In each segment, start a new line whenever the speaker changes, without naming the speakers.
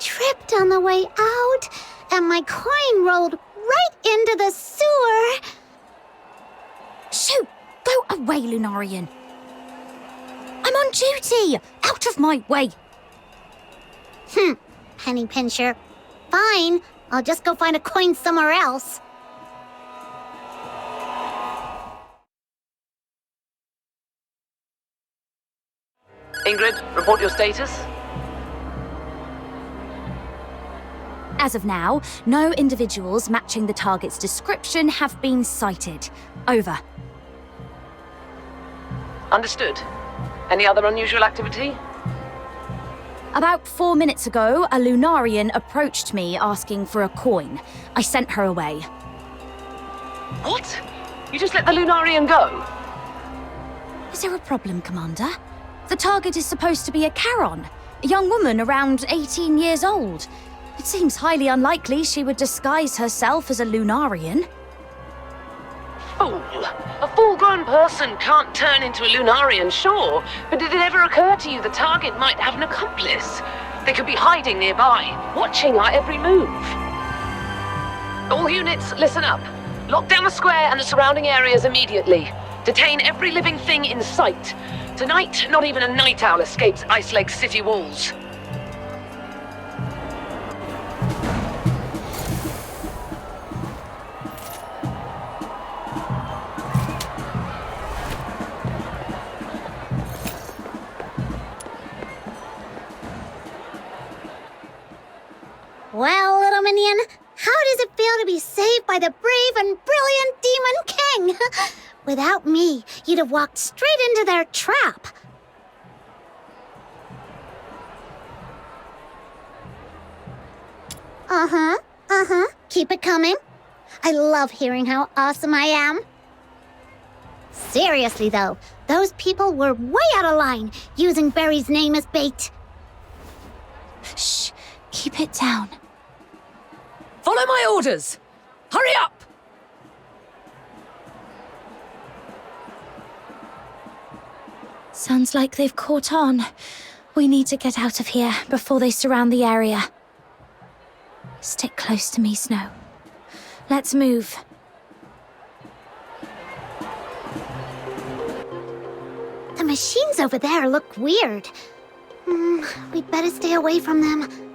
tripped on the way out, and my coin rolled right into the sewer.
Shoot! Go away, Lunarian. I'm on duty! Out of my way!
Penny pincher. Fine, I'll just go find a coin somewhere else.
Ingrid, report your status.
As of now, no individuals matching the target's description have been sighted. Over.
Understood. Any other unusual activity?
About 4 minutes ago, a Lunarian approached me asking for a coin. I sent her away.
What? You just let the Lunarian go?
Is there a problem, Commander? The target is supposed to be a Charon, a young woman around 18 years old. It seems highly unlikely she would disguise herself as a Lunarian.
Fool! A full-grown person can't turn into a Lunarian, sure, but did it ever occur to you the target might have an accomplice? They could be hiding nearby, watching our every move. All units, listen up. Lock down the square and the surrounding areas immediately. Detain every living thing in sight. Tonight, not even a night owl escapes Ice Lake's city walls.
Well, little minion, how does it feel to be saved by the brave and brilliant Demon King? Without me, you'd have walked straight into their trap. Keep it coming. I love hearing how awesome I am. Seriously, though, those people were way out of line, using Barry's name as bait.
Shh, keep it down.
Follow my orders! Hurry up!
Sounds like they've caught on. We need to get out of here before they surround the area. Stick close to me, Snow. Let's move.
The machines over there look weird. We'd better stay away from them.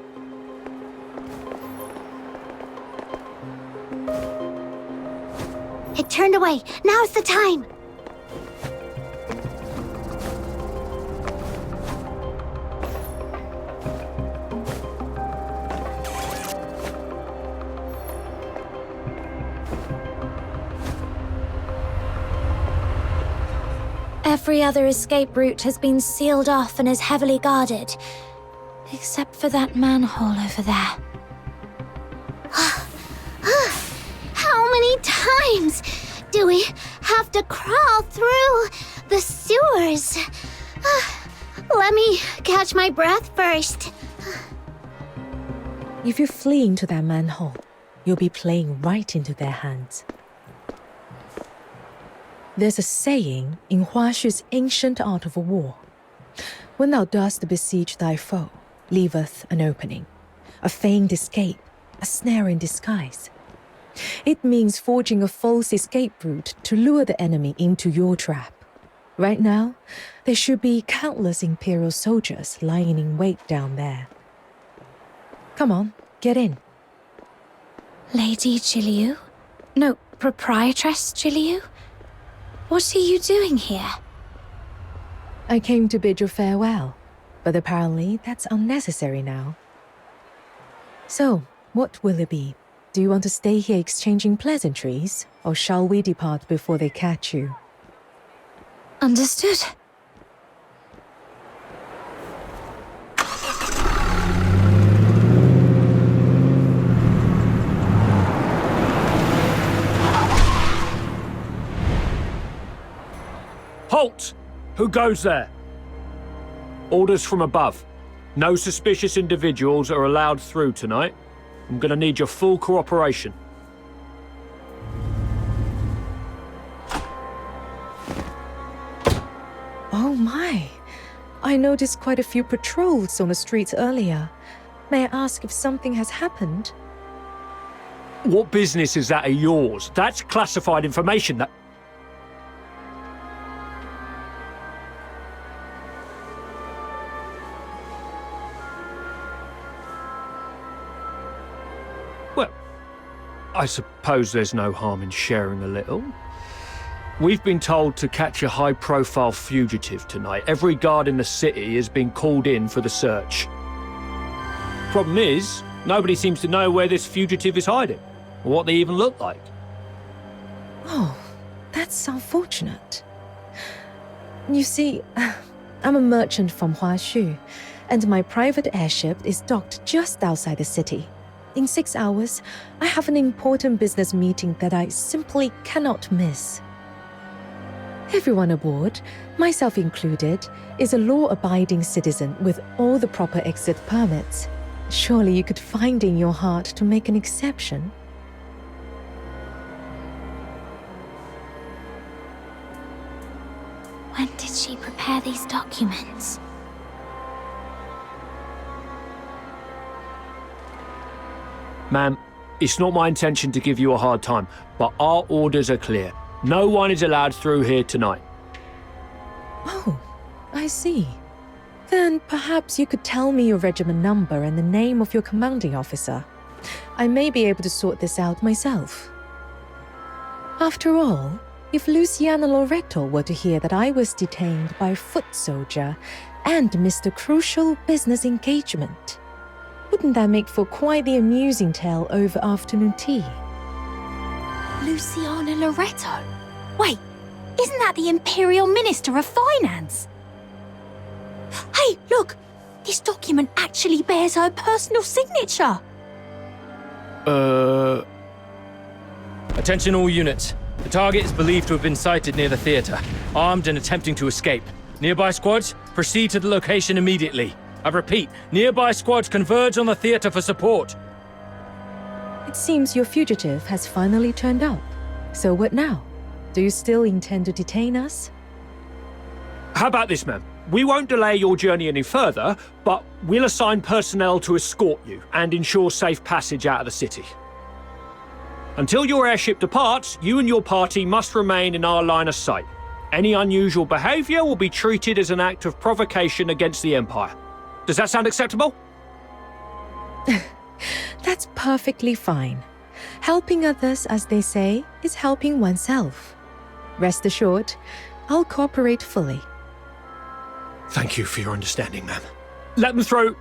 It turned away. Now's the time.
Every other escape route has been sealed off and is heavily guarded. Except for that manhole over there.
How many times do we have to crawl through the sewers? Let me catch my breath first.
If you flee into that manhole, you'll be playing right into their hands. There's a saying in Hua Xu's ancient art of war. When thou dost besiege thy foe, leaveth an opening, a feigned escape, a snare in disguise. It means forging a false escape route to lure the enemy into your trap. Right now, there should be countless Imperial soldiers lying in wait down there. Come on, get in.
Lady Jiliu? No, Proprietress Jiliu? What are you doing here?
I came to bid you farewell, but apparently that's unnecessary now. So, what will it be? Do you want to stay here exchanging pleasantries, or shall we depart before they catch you?
Understood.
Halt! Who goes there? Orders from above. No suspicious individuals are allowed through tonight. I'm gonna need your full cooperation.
Oh my! I noticed quite a few patrols on the streets earlier. May I ask if something has happened?
What business is that of yours? That's classified information that... Well, I suppose there's no harm in sharing a little. We've been told to catch a high-profile fugitive tonight. Every guard in the city has been called in for the search. Problem is, nobody seems to know where this fugitive is hiding, or what they even look like.
Oh, that's unfortunate. You see, I'm a merchant from Huaxu, and my private airship is docked just outside the city. In 6 hours, I have an important business meeting that I simply cannot miss. Everyone aboard, myself included, is a law-abiding citizen with all the proper exit permits. Surely you could find in your heart to make an exception.
When did she prepare these documents?
Ma'am, it's not my intention to give you a hard time, but our orders are clear. No one is allowed through here tonight.
Oh, I see. Then perhaps you could tell me your regiment number and the name of your commanding officer. I may be able to sort this out myself. After all, if Luciana Loreto were to hear that I was detained by a foot soldier and missed a crucial business engagement, wouldn't that make for quite the amusing tale over afternoon tea?
Luciana Loreto? Wait, isn't that the Imperial Minister of Finance? Hey, look! This document actually bears her personal signature!
Attention all units. The target is believed to have been sighted near the theatre, armed and attempting to escape. Nearby squads, proceed to the location immediately. I repeat, nearby squads converge on the theatre for support.
It seems your fugitive has finally turned up. So what now? Do you still intend to detain us?
How about this, ma'am? We won't delay your journey any further, but we'll assign personnel to escort you and ensure safe passage out of the city. Until your airship departs, you and your party must remain in our line of sight. Any unusual behavior will be treated as an act of provocation against the Empire. Does that sound acceptable?
That's perfectly fine. Helping others, as they say, is helping oneself. Rest assured, I'll cooperate fully.
Thank you for your understanding, ma'am. Let them through.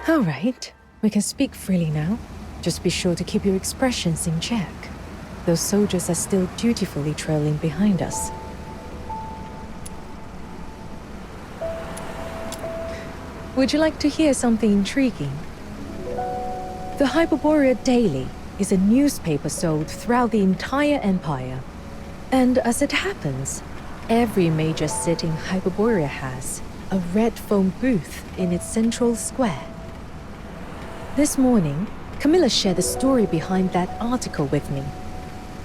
All right, we can speak freely now. Just be sure to keep your expressions in check. Those soldiers are still dutifully trailing behind us. Would you like to hear something intriguing? The Hyperborea Daily is a newspaper sold throughout the entire empire. And as it happens, every major city in Hyperborea has a red foam booth in its central square. This morning, Camilla shared the story behind that article with me.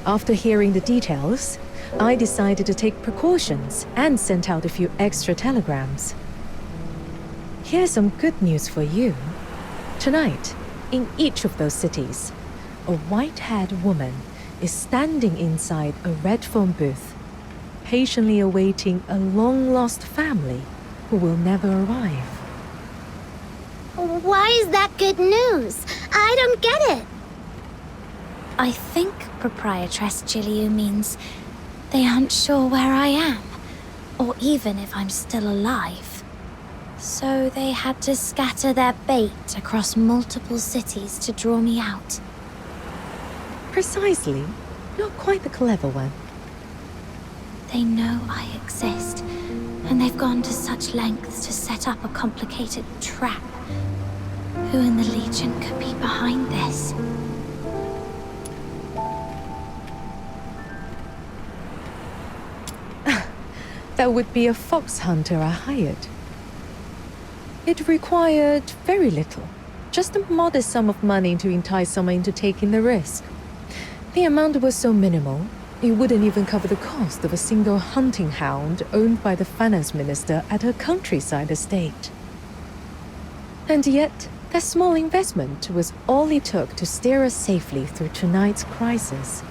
After hearing the details, I decided to take precautions and sent out a few extra telegrams. Here's some good news for you. Tonight, in each of those cities, a white-haired woman is standing inside a red foam booth, patiently awaiting a long-lost family who will never arrive.
Why is that good news? I don't get it.
I think Proprietress Jiliu means they aren't sure where I am, or even if I'm still alive. So they had to scatter their bait across multiple cities to draw me out.
Precisely. You're quite the clever one.
They know I exist, and they've gone to such lengths to set up a complicated trap. Who in the Legion could be behind this?
That would be a fox hunter I hired. It required very little. Just a modest sum of money to entice someone into taking the risk. The amount was so minimal, it wouldn't even cover the cost of a single hunting hound owned by the finance minister at her countryside estate. And yet, that small investment was all it took to steer us safely through tonight's crisis.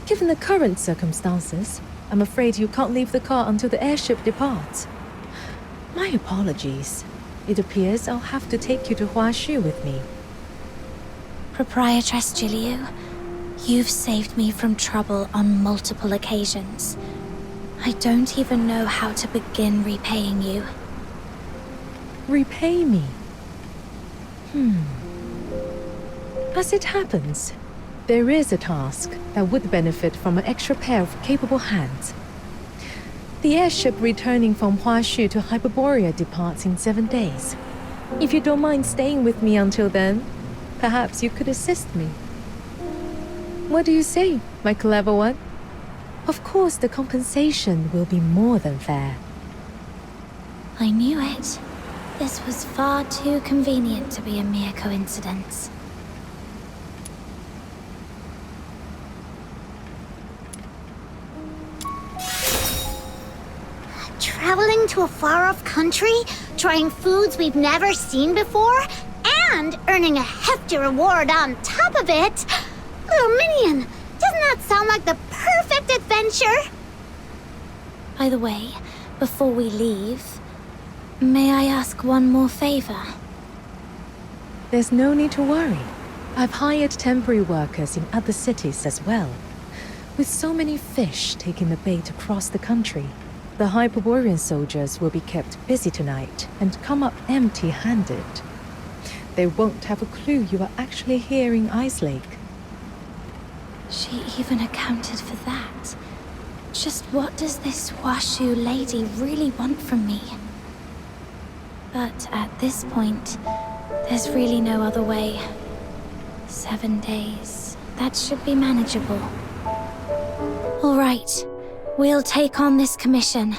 Given the current circumstances, I'm afraid you can't leave the car until the airship departs. My apologies. It appears I'll have to take you to Huashu with me.
Proprietress Jiliu, you've saved me from trouble on multiple occasions. I don't even know how to begin repaying you.
Repay me? As it happens, there is a task that would benefit from an extra pair of capable hands. The airship returning from Huashu to Hyperborea departs in 7 days. If you don't mind staying with me until then, perhaps you could assist me. What do you say, my clever one? Of course, the compensation will be more than fair.
I knew it. This was far too convenient to be a mere coincidence.
Traveling to a far-off country, trying foods we've never seen before, and earning a hefty reward on top of it. Little Minion, doesn't that sound like the perfect adventure?
By the way, before we leave, may I ask one more favor?
There's no need to worry. I've hired temporary workers in other cities as well. With so many fish taking the bait across the country, the Hyperborean soldiers will be kept busy tonight and come up empty-handed. They won't have a clue you are actually here in Ice Lake.
She even accounted for that. Just what does this Huashu lady really want from me? But at this point, there's really no other way. 7 days. That should be manageable. All right. We'll take on this commission.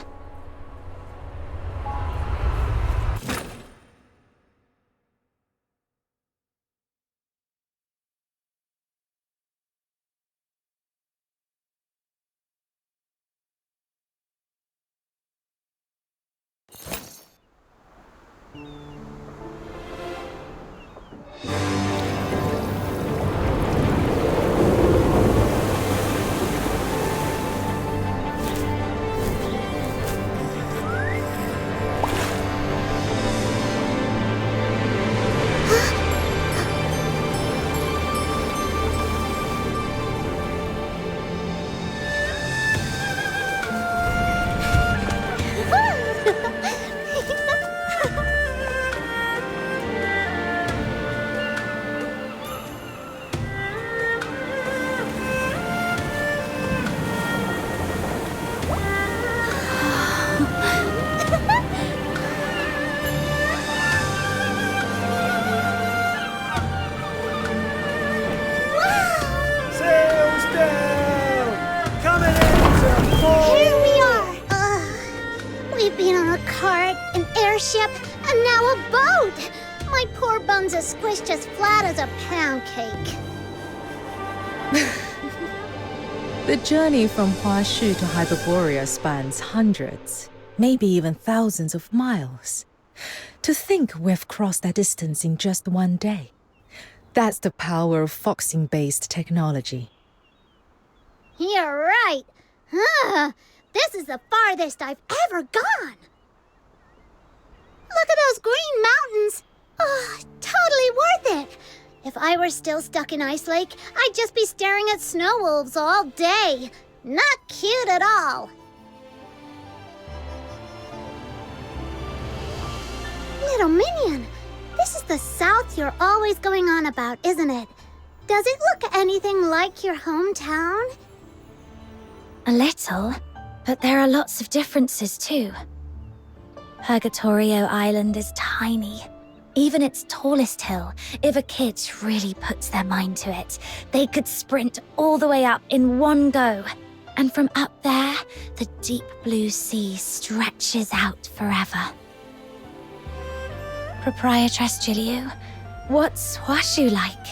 Ship, and now a boat! My poor bones are squished as flat as a pound cake.
The journey from Huashu to Hyperborea spans hundreds, maybe even thousands of miles. To think we've crossed that distance in just 1 day. That's the power of foxing-based technology.
You're right. This is the farthest I've ever gone. Look at those green mountains. Oh, totally worth it. If I were still stuck in Ice Lake, I'd just be staring at snow wolves all day. Not cute at all. Little Minion, this is the South you're always going on about, isn't it? Does it look anything like your hometown?
A little, but there are lots of differences too. Purgatorio Island is tiny. Even its tallest hill, if a kid really puts their mind to it, they could sprint all the way up in one go. And from up there, the deep blue sea stretches out forever. Proprietress Jiliu, what's Huashu like?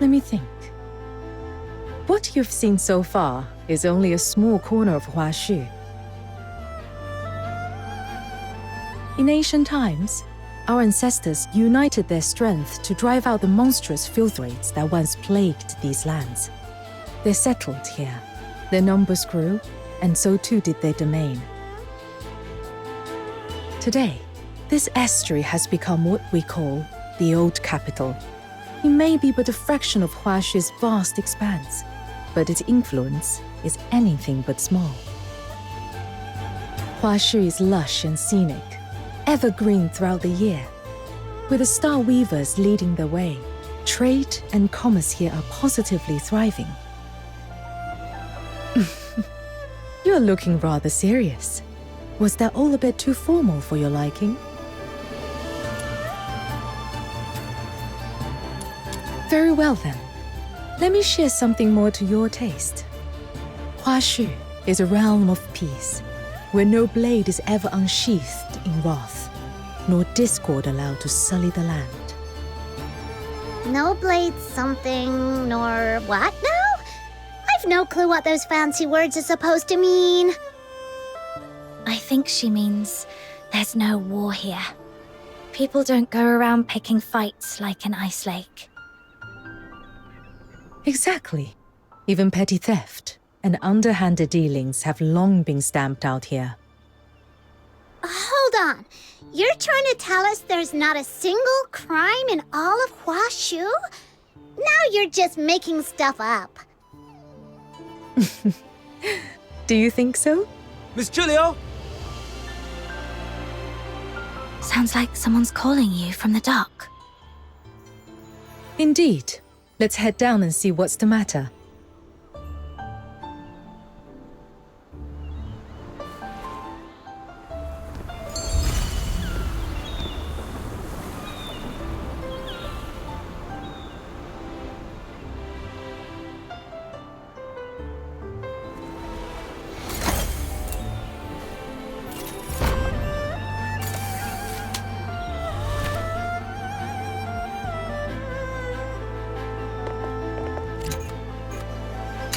Let me think. What you've seen so far is only a small corner of Huashu. In ancient times, our ancestors united their strength to drive out the monstrous filth raids that once plagued these lands. They settled here. Their numbers grew, and so too did their domain. Today, this estuary has become what we call the Old Capital. It may be but a fraction of Huashu's vast expanse, but its influence is anything but small. Huashu is lush and scenic, evergreen throughout the year. With the star weavers leading the way, trade and commerce here are positively thriving. You're looking rather serious. Was that all a bit too formal for your liking? Very well then. Let me share something more to your taste. Huashu is a realm of peace, where no blade is ever unsheathed in wrath, nor discord allowed to sully the land.
No blade something, nor what now? I've no clue what those fancy words are supposed to mean.
I think she means there's no war here. People don't go around picking fights like in Ice Lake.
Exactly. Even petty theft and underhanded dealings have long been stamped out here.
Hold on. You're trying to tell us there's not a single crime in all of Huashu? Now you're just making stuff up.
Do you think so?
Miss Julio?
Sounds like someone's calling you from the dock.
Indeed. Let's head down and see what's the matter.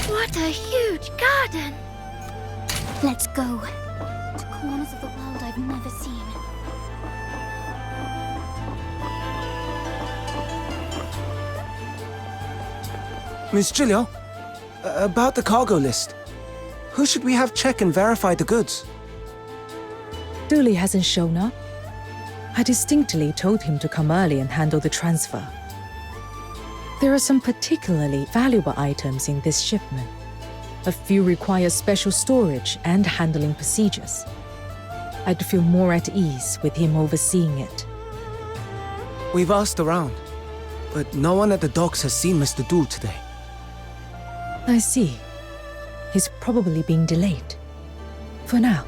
What a huge garden!
Let's go. To corners of the world I've never seen.
Miss Julio? About the cargo list. Who should we have check and verify the goods?
Dooley hasn't shown up. I distinctly told him to come early and handle the transfer. There are some particularly valuable items in this shipment. A few require special storage and handling procedures. I'd feel more at ease with him overseeing it.
We've asked around, but no one at the docks has seen Mr. Dool today.
I see. He's probably being delayed. For now,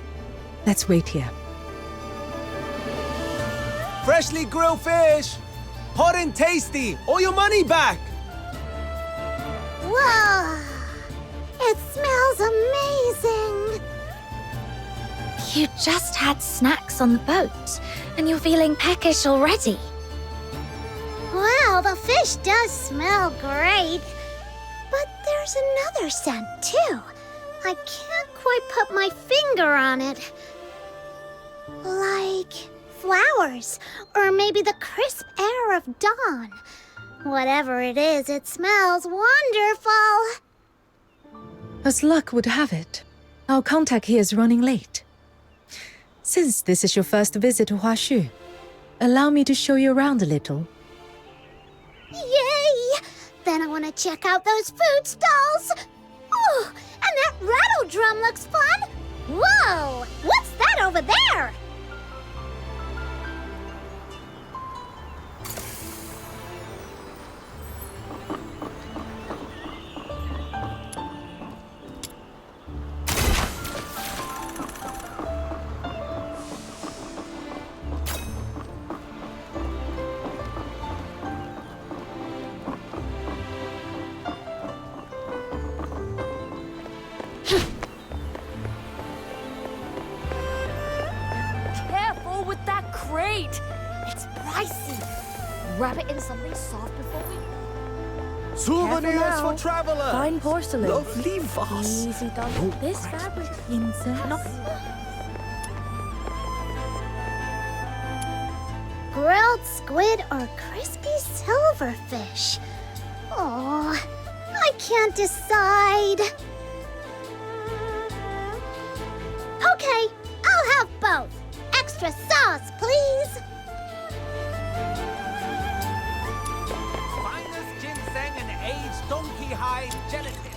let's wait here.
Freshly grilled fish! Hot and tasty! All your money back!
Whoa! It smells amazing!
You just had snacks on the boat, and you're feeling peckish already.
Well, the fish does smell great. But there's another scent, too. I can't quite put my finger on it. Like flowers, or maybe the crisp air of dawn. Whatever it is, it smells wonderful.
As luck would have it, our contact here is running late. Since this is your first visit to Huashu, allow me to show you around a little.
Yay! Then I want to check out those food stalls. Oh, and that rattle drum looks fun. Whoa! What's that over there?
Careful with that crate! It's pricey. Wrap it in something soft before we...
Souvenirs
now.
for travelers!
Fine porcelain.
Lovely vase!
Easy done. This fabric insert.
grilled squid or crispy silverfish? Oh, I can't decide. Okay, I'll have both. Extra sauce, please.
Finest ginseng and aged donkey hide gelatin.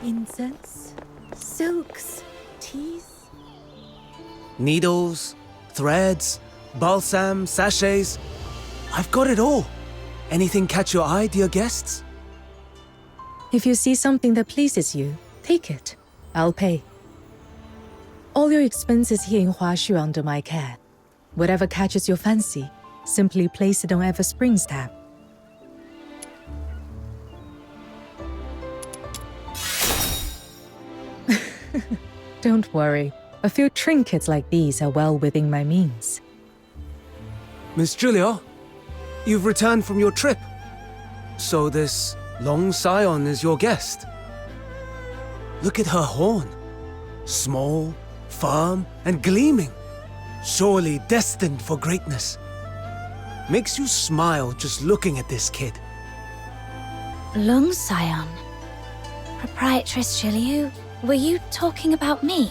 Incense, silks, teas.
Needles, threads, balsam, sachets. I've got it all. Anything catch your eye, dear guests?
If you see something that pleases you, take it. I'll pay. All your expenses here in Huashu are under my care. Whatever catches your fancy, simply place it on Ever Spring's tab. Don't worry. A few trinkets like these are well within my means.
Miss Julia, you've returned from your trip. So this long scion is your guest. Look at her horn. Small, firm, and gleaming. Surely destined for greatness. Makes you smile just looking at this kid.
Lung Scion. Proprietress Shiliu, were you talking about me?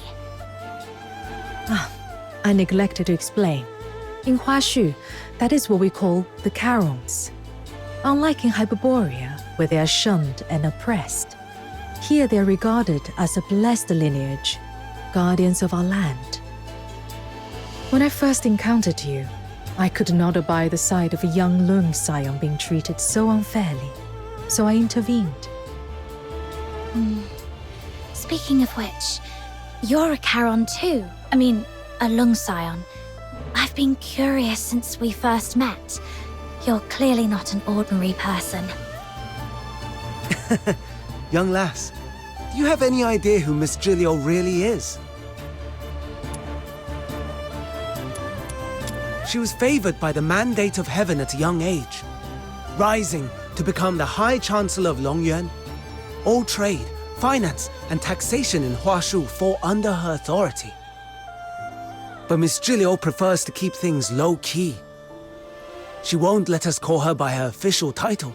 I neglected to explain. In Huashu, that is what we call the Carons. Unlike in Hyperborea, where they are shunned and oppressed, here they are regarded as a blessed lineage, guardians of our land. When I first encountered you, I could not abide the sight of a young Lung Scion being treated so unfairly, so I intervened.
Speaking of which, you're a Charon too. I mean, a Lung Scion. I've been curious since we first met. You're clearly not an ordinary person.
Young lass, do you have any idea who Miss Giglio really is? She was favored by the mandate of heaven at a young age, rising to become the High Chancellor of Longyuan. All trade, finance, and taxation in Huashu fall under her authority. But Miss Giglio prefers to keep things low-key. She won't let us call her by her official title.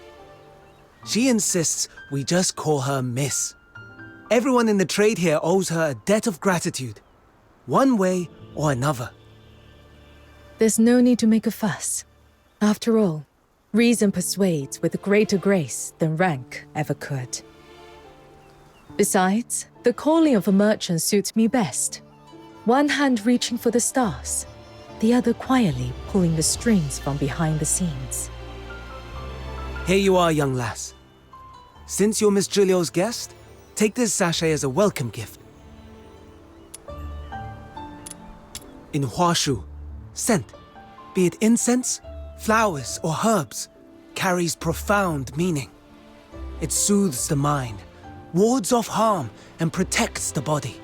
She insists we just call her Miss. Everyone in the trade here owes her a debt of gratitude, one way or another.
There's no need to make a fuss. After all, reason persuades with greater grace than rank ever could. Besides, the calling of a merchant suits me best. One hand reaching for the stars, the other quietly pulling the strings from behind the scenes.
Here you are, young lass. Since you're Miss Giglio's guest, take this sachet as a welcome gift. In Huashu, scent, be it incense, flowers, or herbs, carries profound meaning. It soothes the mind, wards off harm, and protects the body.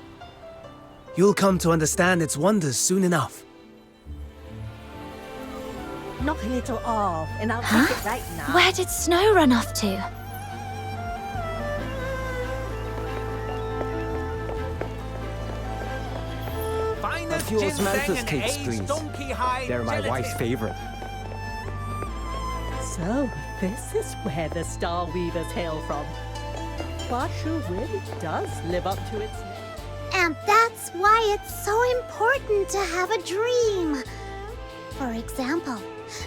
You'll come to understand its wonders soon enough.
Knock a little off, and I'll take it right now.
Where did Snow run off to?
Finest
A few
ginseng
osmanthus
and
cakes,
aged
please.
donkey hide
They're my
gelatin.
wife's favorite.
So, this is where the Star Weavers hail from. Huashu really does live up to its name.
And that's why it's so important to have a dream. For example,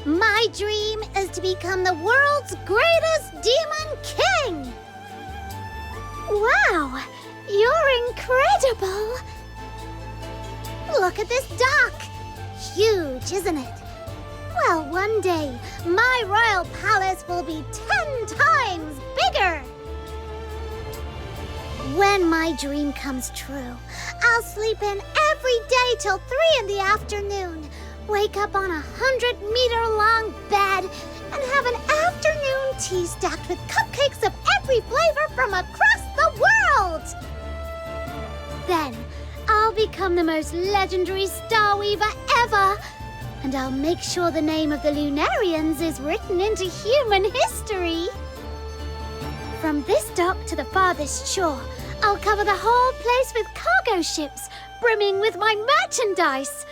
my dream is to become the world's greatest demon king. Wow, you're incredible. Look at this dock. Huge, isn't it? Well, one day, my royal palace will be 10 times bigger. When my dream comes true, I'll sleep in every day till 3 in the afternoon, wake up on a 100-meter-long bed, and have an afternoon tea stacked with cupcakes of every flavor from across the world! Then, I'll become the most legendary Star Weaver ever, and I'll make sure the name of the Lunarians is written into human history. From this dock to the farthest shore, I'll cover the whole place with cargo ships, brimming with my merchandise.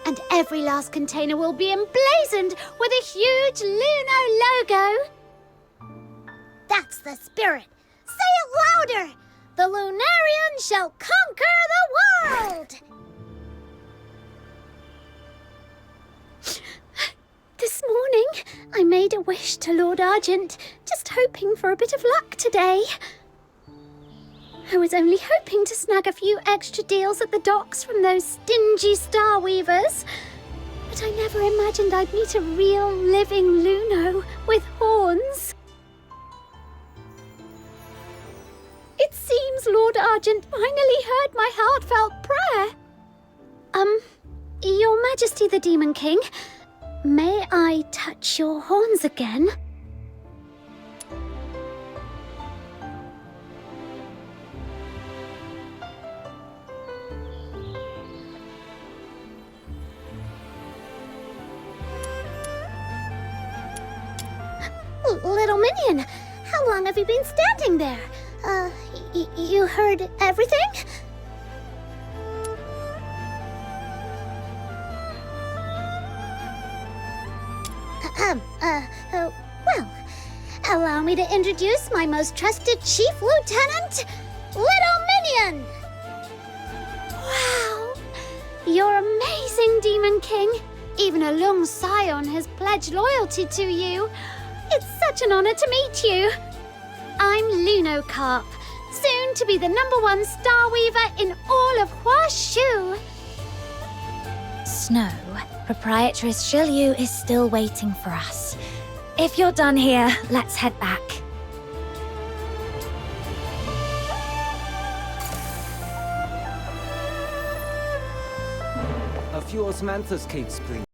And every last container will be emblazoned with a huge Luno logo. That's the spirit. Say it louder. The Lunarians shall conquer the world! This morning, I made a wish to Lord Argent, just hoping for a bit of luck today. I was only hoping to snag a few extra deals at the docks from those stingy Star Weavers. But I never imagined I'd meet a real living Luno with horns. It seems Lord Argent finally heard my heartfelt prayer. Your Majesty the Demon King, may I touch your horns again? Little Minion, how long have you been standing there? You heard everything? Well, allow me to introduce my most trusted Chief Lieutenant, Little Minion! Wow! You're amazing, Demon King. Even a Lung Scion has pledged loyalty to you. It's such an honor to meet you. I'm Lunocarp, soon to be the #1 Star Weaver in all of Huashu.
Snow, Proprietress Shilyu is still waiting for us. If you're done here, let's head back.
A few osmanthus cakes, please.